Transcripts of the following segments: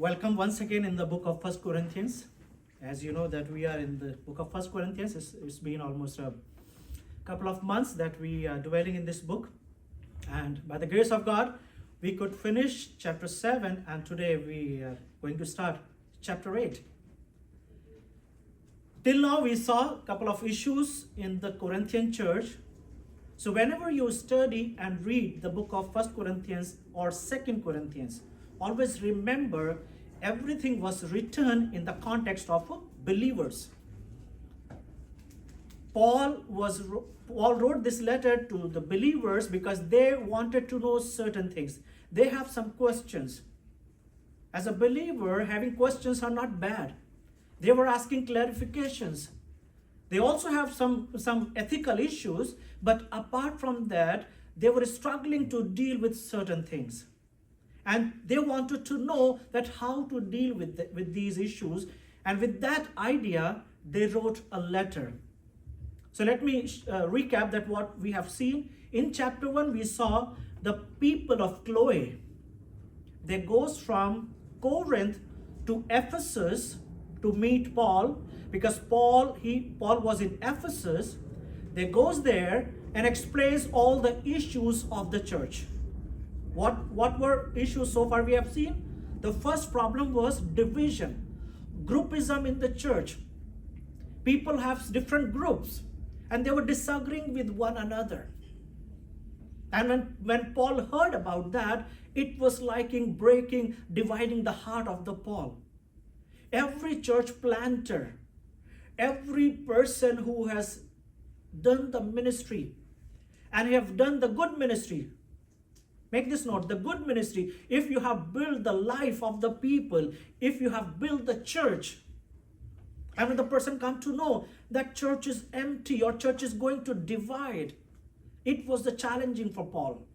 Welcome once again in the book of First Corinthians. As you know that we are in the book of First Corinthians. It's been almost a couple of months that we are dwelling in this book. And by the grace of God, we could finish chapter 7 and today we are going to start chapter 8. Till now we saw a couple of issues in the Corinthian church. So whenever you study and read the book of First Corinthians or Second Corinthians, always remember everything was written in the context of believers. Paul wrote this letter to the believers because they wanted to know certain things. They have some questions. As a believer, having questions are not bad. They were asking clarifications. They also have some ethical issues, but apart from that, they were struggling to deal with certain things. And they wanted to know that how to deal with these issues. And with that idea, they wrote a letter. So let me recap that what we have seen. In chapter 1, we saw the people of Chloe. They goes from Corinth to Ephesus to meet Paul, because Paul was in Ephesus. They goes there and explains all the issues of the church. What were issues so far we have seen? The first problem was division, groupism in the church. People have different groups and they were disagreeing with one another. And when Paul heard about that, it was like dividing the heart of the Paul. Every church planter, every person who has done the ministry and have done the good ministry, make this note, the good ministry, if you have built the life of the people, if you have built the church, and when the person come to know that church is empty or church is going to divide, it was the challenging for Paul.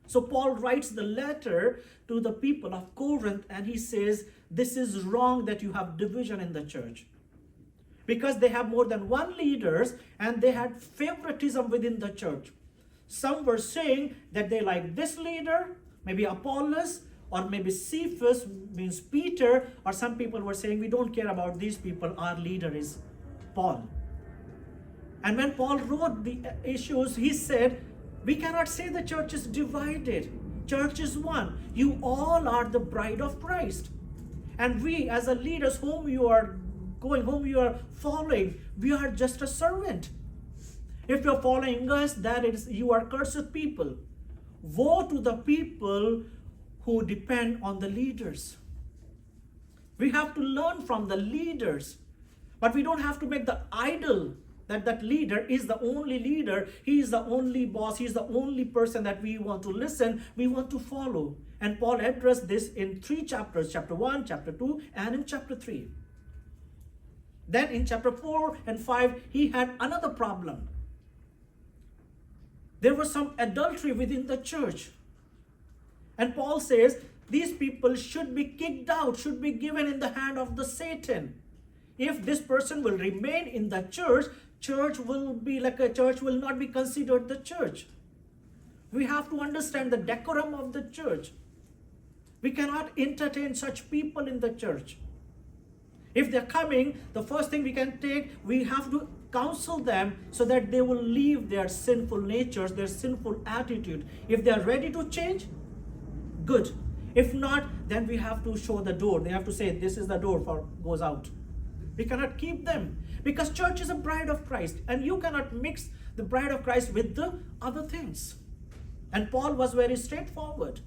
So Paul writes the letter to the people of Corinth and he says, this is wrong that you have division in the church. Because they have more than one leaders and they had favoritism within the church. Some were saying that they like this leader, maybe Apollos, or maybe Cephas, means Peter, or some people were saying, we don't care about these people, our leader is Paul. And when Paul wrote the issues, he said, we cannot say the church is divided. Church is one. You all are the bride of Christ. And we as a leaders whom you are following, we are just a servant. If you're following us, that is, you are cursed people. Woe to the people who depend on the leaders. We have to learn from the leaders, but we don't have to make the idol that leader is the only leader. He is the only boss. He is the only person that we want to listen, we want to follow. And Paul addressed this in 3 chapters, chapter 1, chapter 2, and in chapter 3. Then in chapter 4 and 5, he had another problem. There was some adultery within the church. And Paul says, these people should be kicked out, should be given in the hand of the Satan. If this person will remain in the church, church will be like a church will not be considered the church. We have to understand the decorum of the church. We cannot entertain such people in the church. If they're coming, the first thing we have to counsel them so that they will leave their sinful natures, their sinful attitude. If they are ready to change, good. If not, then we have to show the door. They have to say, this is the door for goes out. We cannot keep them because church is a bride of Christ and you cannot mix the bride of Christ with the other things. And Paul was very straightforward.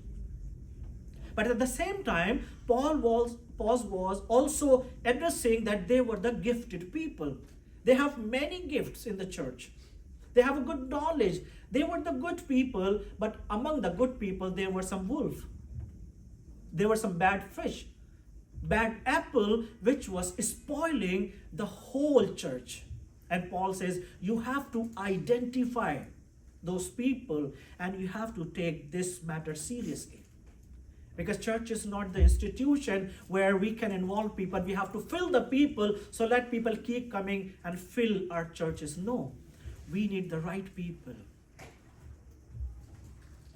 But at the same time, Paul was also addressing that they were the gifted people. They have many gifts in the church. They have a good knowledge. They were the good people, but among the good people, there were some wolves. There were some bad fish, bad apple, which was spoiling the whole church. And Paul says, you have to identify those people and you have to take this matter seriously. Because church is not the institution where we can involve people. We have to fill the people, so let people keep coming and fill our churches. No, we need the right people.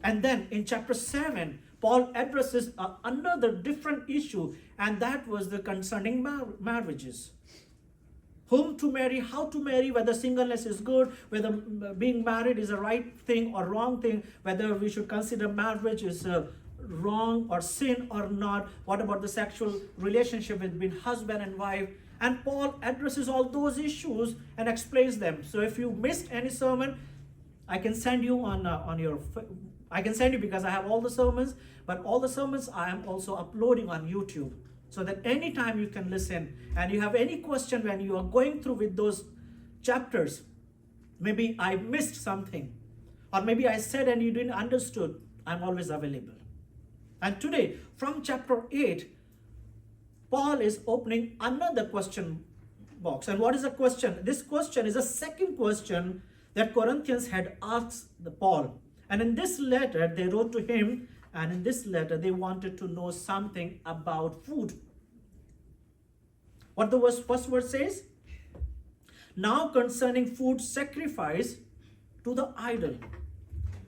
And then in chapter 7, Paul addresses another different issue, and that was the concerning marriages. Whom to marry, how to marry, whether singleness is good, whether being married is a right thing or wrong thing, whether we should consider marriage is wrong or sin or not, what about the sexual relationship between husband and wife. And Paul addresses all those issues and explains them. So if you missed any sermon, I can send you I can send you because I have all the sermons, but all the sermons I am also uploading on YouTube, so that anytime you can listen, and you have any question when you are going through with those chapters, maybe I missed something, or maybe I said and you didn't understood, I'm always available. And today, from chapter 8, Paul is opening another question box. And what is the question? This question is a second question that Corinthians had asked Paul. And in this letter, they wrote to him, and in this letter, they wanted to know something about food. What the first verse says? Now concerning food sacrifice to the idol.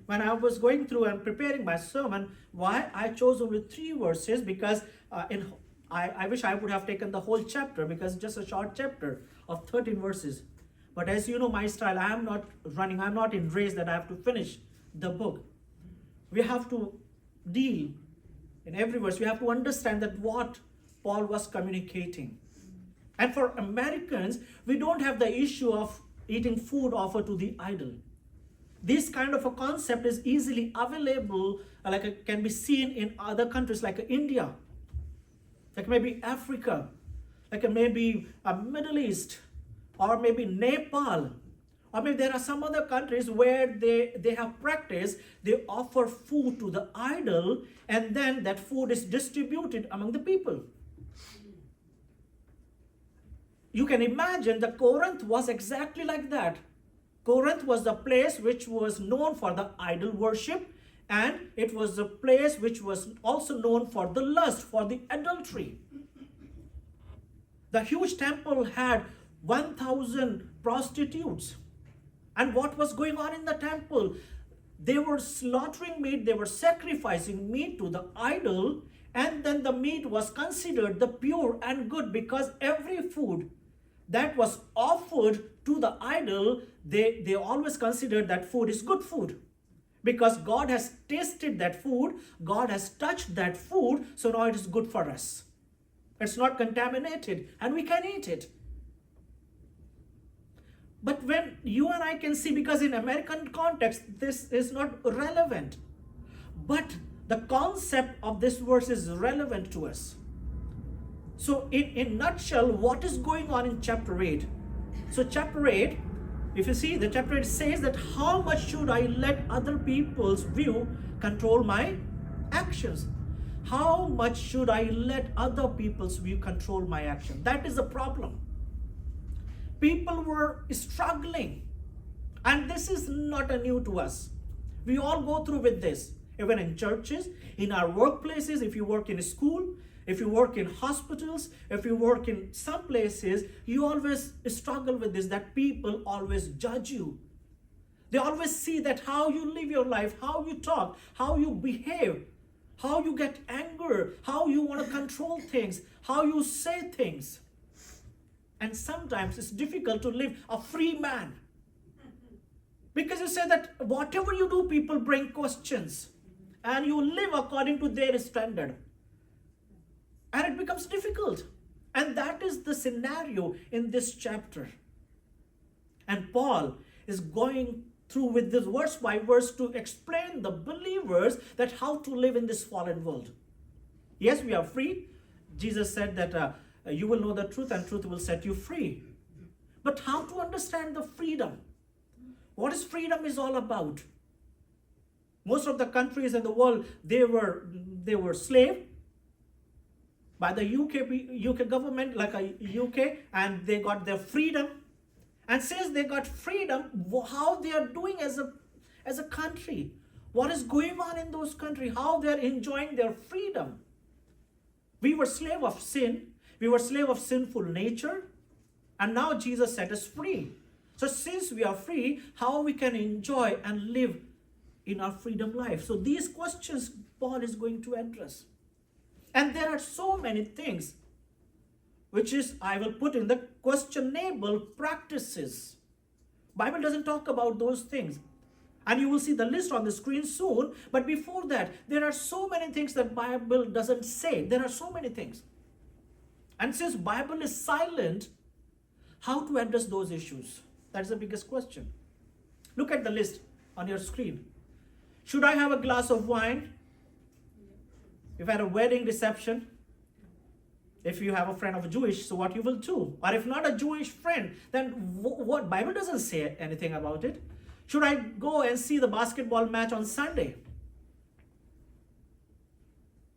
When I was going through and preparing my sermon, why I chose only 3 verses, because I wish I would have taken the whole chapter, because it's just a short chapter of 13 verses. But as you know my style, I'm not in race that I have to finish the book. We have to deal in every verse. We have to understand that what Paul was communicating. And for Americans, we don't have the issue of eating food offered to the idol. This kind of a concept is easily available, like it can be seen in other countries like India, like maybe Africa, like maybe Middle East, or maybe Nepal, or maybe there are some other countries where they have practiced, they offer food to the idol, and then that food is distributed among the people. You can imagine that Corinth was exactly like that. Corinth was the place which was known for the idol worship, and it was the place which was also known for the lust, for the adultery. The huge temple had 1,000 prostitutes. And what was going on in the temple? They were slaughtering meat, they were sacrificing meat to the idol, and then the meat was considered the pure and good, because every food that was offered to the idol, they always considered that food is good food. Because God has tasted that food, God has touched that food, so now it is good for us. It's not contaminated, and we can eat it. But when you and I can see, because in American context, this is not relevant. But the concept of this verse is relevant to us. So in nutshell, what is going on in chapter 8? So chapter 8, if you see, the chapter 8 says that how much should I let other people's view control my actions? How much should I let other people's view control my action? That is the problem. People were struggling, and this is not new to us. We all go through with this, even in churches, in our workplaces. If you work in a school, if you work in hospitals, if you work in some places, you always struggle with this, that people always judge you. They always see that how you live your life, how you talk, how you behave, how you get anger, how you want to control things, how you say things. And sometimes it's difficult to live a free man. Because you say that whatever you do, people bring questions. And you live according to their standard. And it becomes difficult. And that is the scenario in this chapter. And Paul is going through with this verse by verse to explain the believers that how to live in this fallen world. Yes, we are free. Jesus said that you will know the truth, and truth will set you free. But how to understand the freedom? What is freedom is all about? Most of the countries in the world, they were slave by the UK government, like a UK, and they got their freedom. And since they got freedom, how they are doing as a country? What is going on in those countries? How they are enjoying their freedom? We were slave of sin. We were slave of sinful nature. And now Jesus set us free. So since we are free, how we can enjoy and live in our freedom life? So these questions Paul is going to address. And there are so many things which is I will put in the questionable practices. Bible doesn't talk about those things. And you will see the list on the screen soon. But before that, there are so many things that Bible doesn't say. There are so many things. And since Bible is silent, how to address those issues? That's the biggest question. Look at the list on your screen. Should I have a glass of wine? If at a wedding reception, if you have a friend of a Jewish, so what you will do? Or if not a Jewish friend, then what? Bible doesn't say anything about it. Should I go and see the basketball match on Sunday?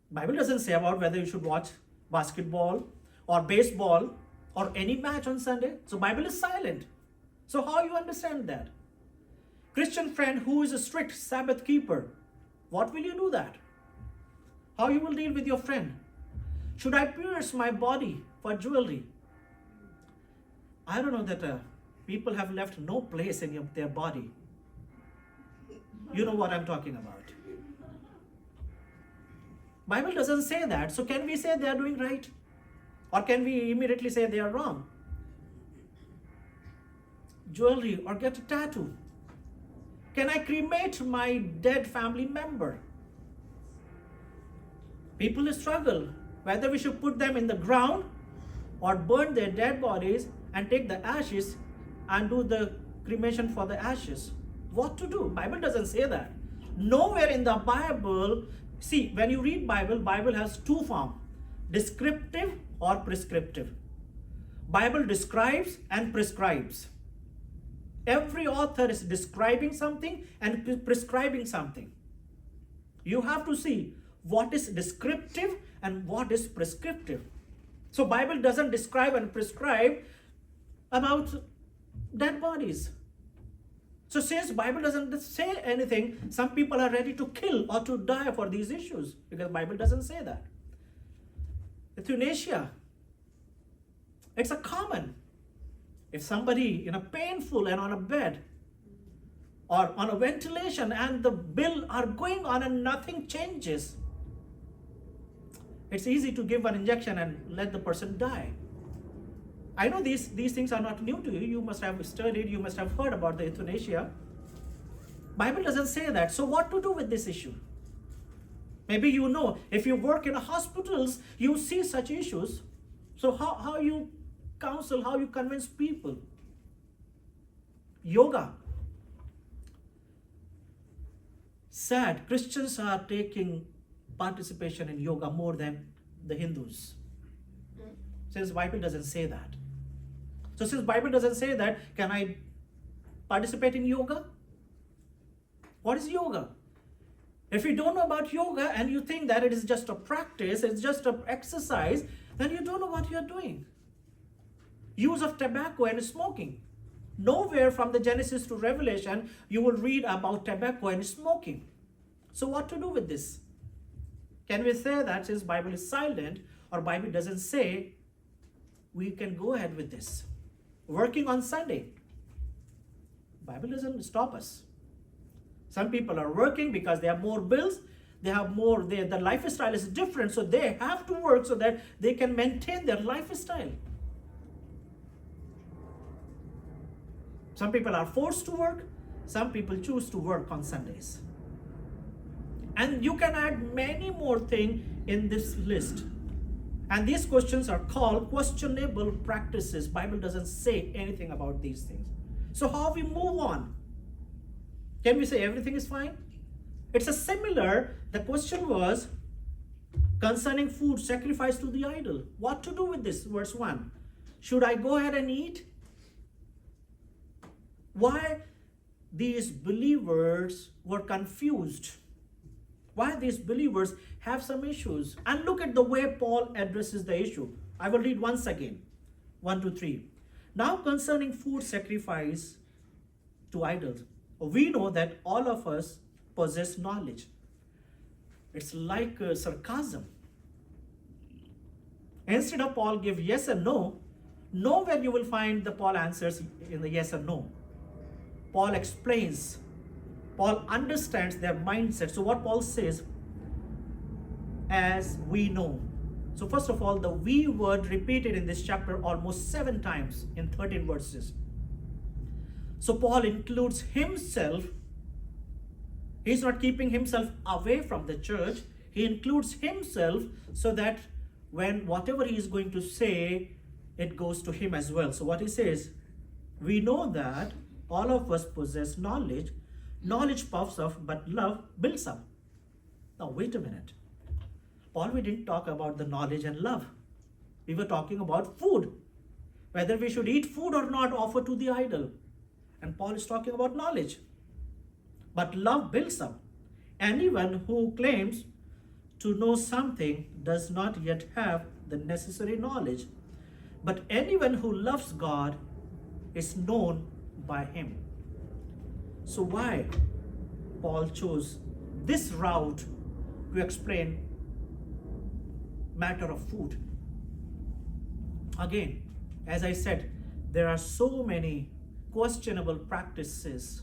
Bible doesn't say about whether you should watch basketball or baseball or any match on Sunday. So Bible is silent. So how you understand that? Christian friend who is a strict Sabbath keeper, what will you do that? How you will deal with your friend? Should I pierce my body for jewelry? I don't know that people have left no place in their body. You know what I'm talking about. Bible doesn't say that. So can we say they are doing right? Or can we immediately say they are wrong? Jewelry or get a tattoo? Can I cremate my dead family member? People struggle whether we should put them in the ground or burn their dead bodies and take the ashes and do the cremation for the ashes. What to do? Bible doesn't say that. Nowhere in the Bible, see, when you read Bible has two forms, descriptive or prescriptive. Bible describes and prescribes. Every author is describing something and prescribing something. You have to see what is descriptive and what is prescriptive. So Bible doesn't describe and prescribe about dead bodies. So since Bible doesn't say anything, some people are ready to kill or to die for these issues because Bible doesn't say that. Euthanasia, it's a common. If somebody in a painful and on a bed or on a ventilation and the bill are going on and nothing changes, it's easy to give an injection and let the person die. I know these things are not new to you. You must have studied, you must have heard about the euthanasia. Bible doesn't say that. So what to do with this issue? Maybe you know, if you work in hospitals, you see such issues. So how you counsel, how you convince people? Yoga. Sad, Christians are taking participation in yoga more than the Hindus. Since Bible doesn't say that. So since Bible doesn't say that, can I participate in yoga? What is yoga? If you don't know about yoga and you think that it is just a practice, it's just an exercise, then you don't know what you're doing. Use of tobacco and smoking. Nowhere from the Genesis to Revelation you will read about tobacco and smoking. So what to do with this? Can we say that since Bible is silent or Bible doesn't say, we can go ahead with this? Working on Sunday. Bible doesn't stop us. Some people are working because they have more bills. They have more, the lifestyle is different. So they have to work so that they can maintain their lifestyle. Some people are forced to work. Some people choose to work on Sundays. And you can add many more things in this list. And these questions are called questionable practices. Bible doesn't say anything about these things. So how we move on? Can we say everything is fine? It's a similar, the question was concerning food sacrificed to the idol. What to do with this? Verse 1. Should I go ahead and eat? Why these believers were confused? Why these believers have some issues? And look at the way Paul addresses the issue. I will read once again. 1 to 3. Now concerning food sacrifice to idols, we know that all of us possess knowledge. It's like sarcasm. Instead of Paul give yes and no, nowhere you will find the Paul answers in the yes and no. Paul explains Paul understands their mindset. So what Paul says, as we know. So first of all, the we word repeated in this chapter almost 7 times in 13 verses. So Paul includes himself. He's not keeping himself away from the church. He includes himself so that when whatever he is going to say, it goes to him as well. So what he says, we know that all of us possess knowledge. Knowledge puffs up, but love builds up. Now wait a minute. Paul, we didn't talk about the knowledge and love. We were talking about food. Whether we should eat food or not offered to the idol. And Paul is talking about knowledge. But love builds up. Anyone who claims to know something does not yet have the necessary knowledge. But anyone who loves God is known by him. So why Paul chose this route to explain matter of food? Again, as I said, there are so many questionable practices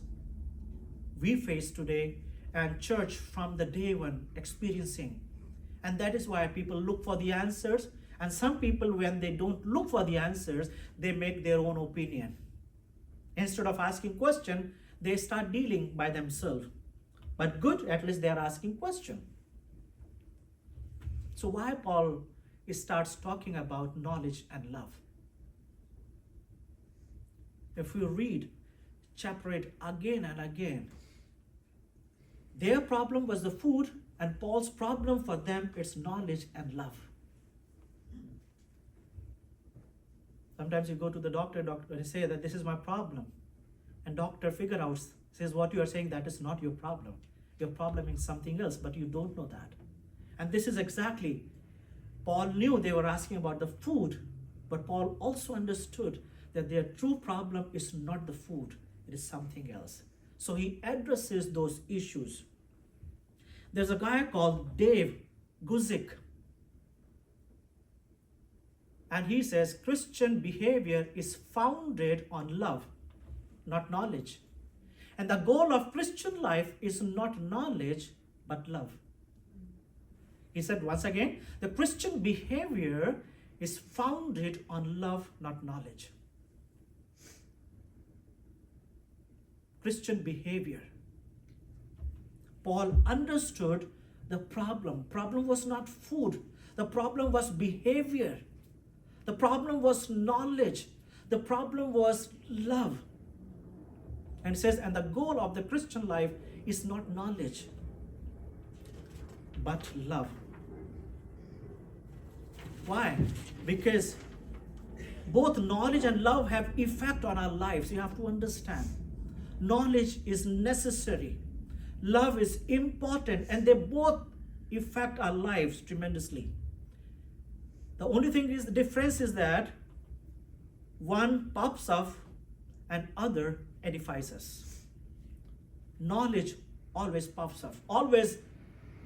we face today and church from the day one experiencing. And that is why people look for the answers. And some people, when they don't look for the answers, they make their own opinion. Instead of asking question, they start dealing by themselves. But good, at least they are asking question. So why Paul starts talking about knowledge and love? If we read chapter 8 again and again, their problem was the food, and Paul's problem for them is knowledge and love. Sometimes you go to the doctor and say that this is my problem. And doctor says what you are saying, that is not your problem. Your problem is something else, but you don't know that. And this is exactly, Paul knew they were asking about the food, but Paul also understood that their true problem is not the food, it is something else. So he addresses those issues. There's a guy called Dave Guzik, and he says Christian behavior is founded on love, not knowledge. And the goal of Christian life is not knowledge, but love. He said once again, the Christian behavior is founded on love, not knowledge. Christian behavior. Paul understood the problem. Problem was not food. The problem was behavior. The problem was knowledge. The problem was love. And it says, and the goal of the Christian life is not knowledge, but love. Why? Because both knowledge and love have effect on our lives. You have to understand. Knowledge is necessary. Love is important, and they both affect our lives tremendously. The only thing is, the difference is that one pops up and other edifies us. Knowledge always puffs up, always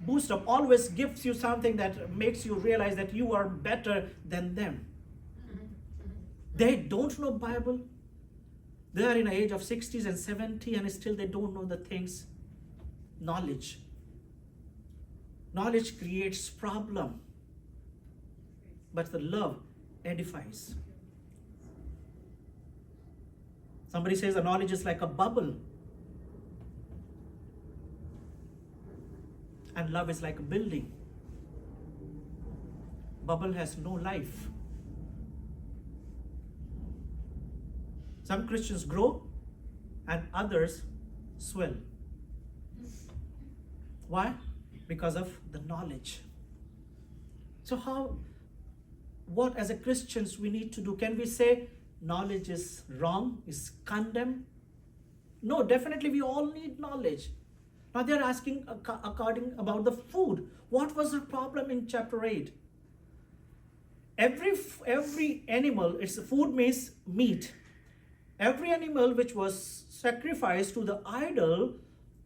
boosts up, always gives you something that makes you realize that you are better than them. They don't know Bible. They are in the age of 60s and 70 and still they don't know the things. Knowledge. Knowledge creates problem, but the love edifies. Somebody says the knowledge is like a bubble, and love is like a building. Bubble has no life. Some Christians grow and others swell. Why? Because of the knowledge. So what as a Christians we need to do? Can we say knowledge is wrong, is condemned? No, definitely we all need knowledge. Now they're asking according about the food. What was the problem in chapter 8? Every animal, its food means meat. Every animal which was sacrificed to the idol,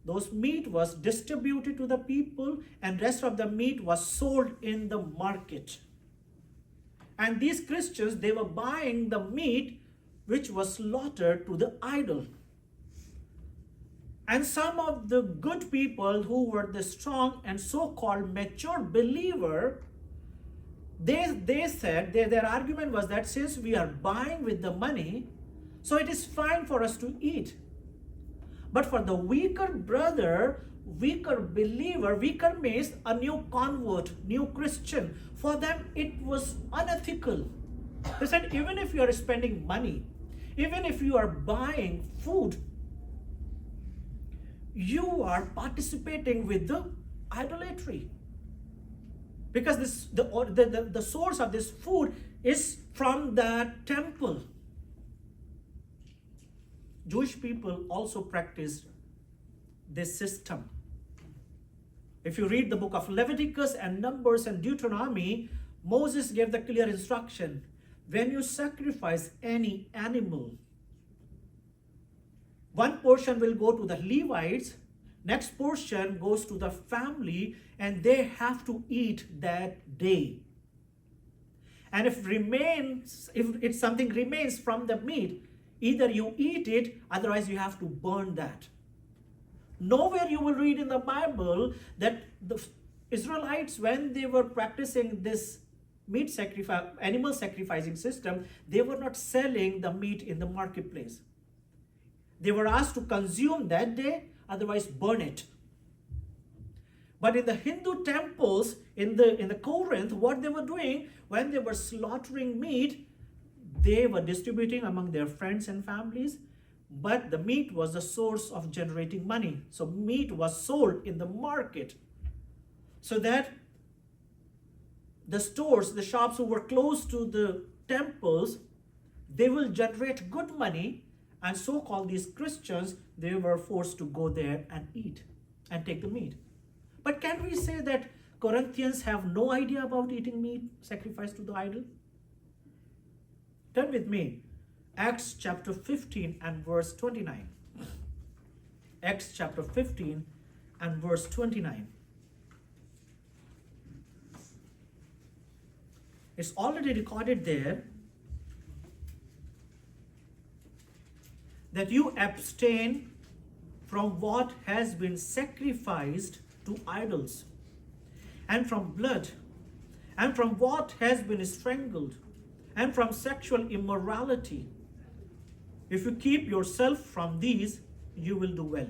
those meat was distributed to the people, and rest of the meat was sold in the market. And these Christians, they were buying the meat which was slaughtered to the idol. And some of the good people who were the strong and so-called mature believer, they said, their argument was that since we are buying with the money, so it is fine for us to eat. But for the weaker brother, weaker believer, weaker means a new convert, new Christian, for them it was unethical. They said, even if you are spending money, even if you are buying food, you are participating with the idolatry. Because the source of this food is from the temple. Jewish people also practiced this system. If you read the book of Leviticus and Numbers and Deuteronomy, Moses gave the clear instruction: when you sacrifice any animal, one portion will go to the Levites, next portion goes to the family, and they have to eat that day. And if something remains from the meat, either you eat it, otherwise you have to burn that. Nowhere you will read in the Bible that the Israelites, when they were practicing this meat sacrifice, animal sacrificing system, they were not selling the meat in the marketplace. They were asked to consume that day, otherwise burn it. But in the Hindu temples, in the Corinth, what they were doing, when they were slaughtering meat, they were distributing among their friends and families, but the meat was the source of generating money. So meat was sold in the market, so that the stores, the shops who were close to the temples, they will generate good money, and so-called these Christians, they were forced to go there and eat and take the meat. But can we say that Corinthians have no idea about eating meat sacrificed to the idol? Turn with me, Acts chapter 15 and verse 29. Acts chapter 15 and verse 29. It's already recorded there that you abstain from what has been sacrificed to idols, and from blood, and from what has been strangled, and from sexual immorality. If you keep yourself from these, you will do well.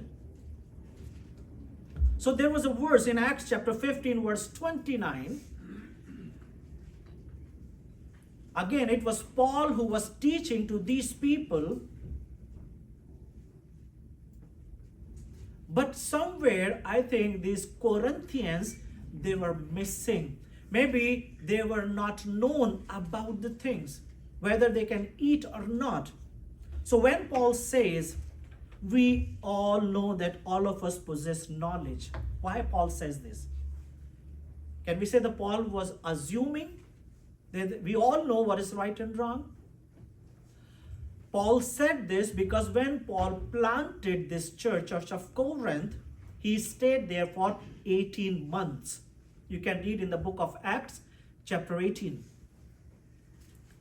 So there was a verse in Acts chapter 15 verse 29. Again, it was Paul who was teaching to these people. But somewhere, I think these Corinthians, they were missing. Maybe they were not known about the things, whether they can eat or not. So when Paul says, we all know that all of us possess knowledge. Why Paul says this? Can we say that Paul was assuming that we all know what is right and wrong? Paul said this because when Paul planted this church of Corinth, he stayed there for 18 months. You can read in the book of Acts, chapter 18.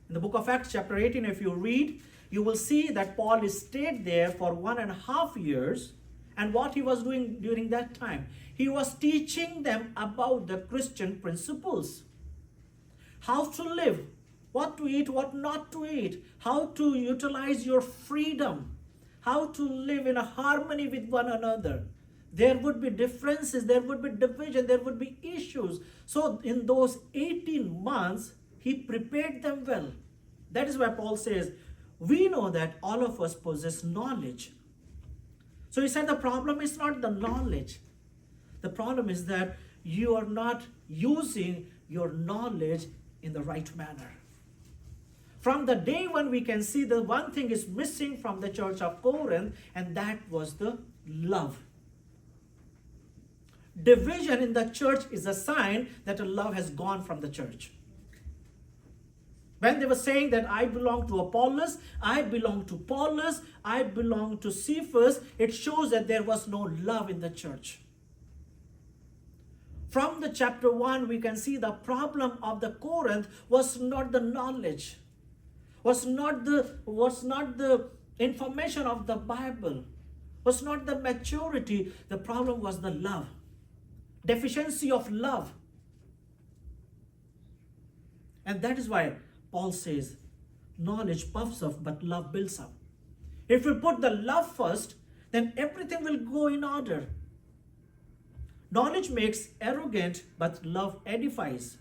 In the book of Acts, chapter 18, if you read, you will see that Paul stayed there for 1.5 years. And what he was doing during that time? He was teaching them about the Christian principles. How to live, what to eat, what not to eat, how to utilize your freedom, how to live in a harmony with one another. There would be differences, there would be division, there would be issues. So in those 18 months, he prepared them well. That is why Paul says, we know that all of us possess knowledge. So he said the problem is not the knowledge. The problem is that you are not using your knowledge in the right manner. From the day when we can see that one thing is missing from the church of Corinth, and that was the love. Division in the church is a sign that a love has gone from the church. When they were saying that I belong to Apollos, I belong to Paulus, I belong to Cephas, it shows that there was no love in the church. From the chapter 1, we can see the problem of the Corinth was not the knowledge, was not the information of the Bible, was not the maturity. The problem was the love, deficiency of love. And that is why Paul says, knowledge puffs up, but love builds up. If we put the love first, then everything will go in order. Knowledge makes arrogant, but love edifies.